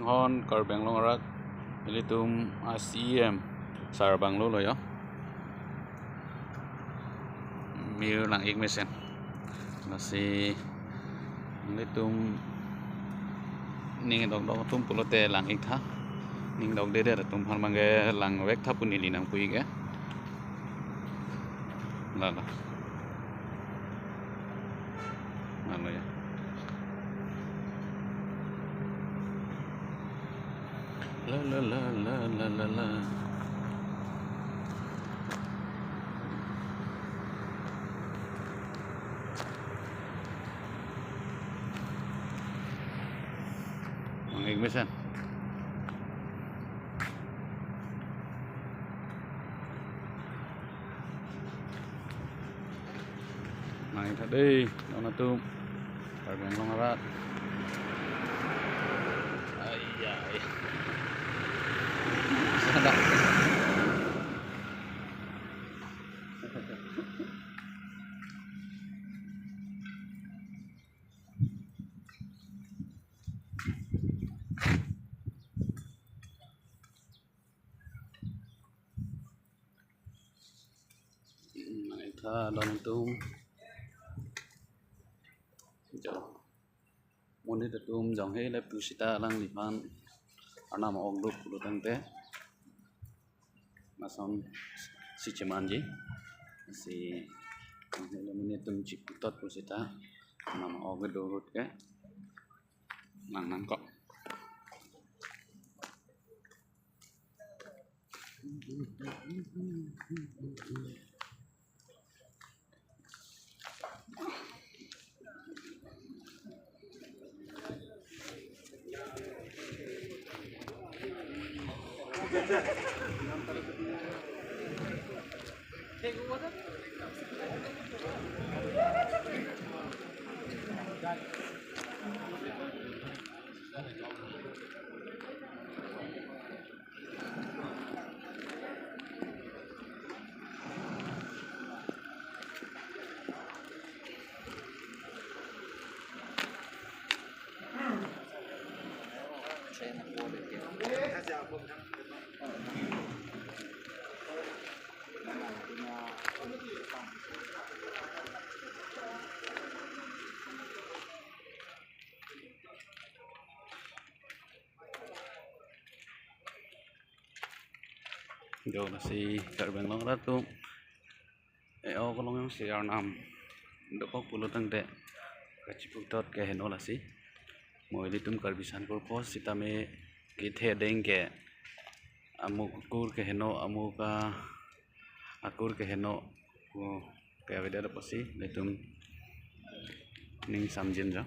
Hon kar Bangalore rat ilitum ACM sar Banglo lo ya mir lang ik mesen masih ilitum ning dok dok tum pulote lang ik tha ning dok de tum phan mange lang wek tha pun ili nang pui ge la la lo ya la la la la la la la Mang Mesan này thật đi đâu là tôm phải bằng long ra ai dài sao đậm này tha đông tôm muốn đi tôm dòng hết là pusita lang lipan ana ma og duk lu tangte mason si cemanji si hele mini tum chip tot pusita ana ma og do rut ke lang nang kok Yo nasi karbang long ratu eo ko long si arnam doko pulo tang de kachiputot ke heno lasi moi litum karbisan ko pos sitame ki the deng ke amuk kur ke heno amuka akur ke heno ko ke aveda posi litum ning samjin ja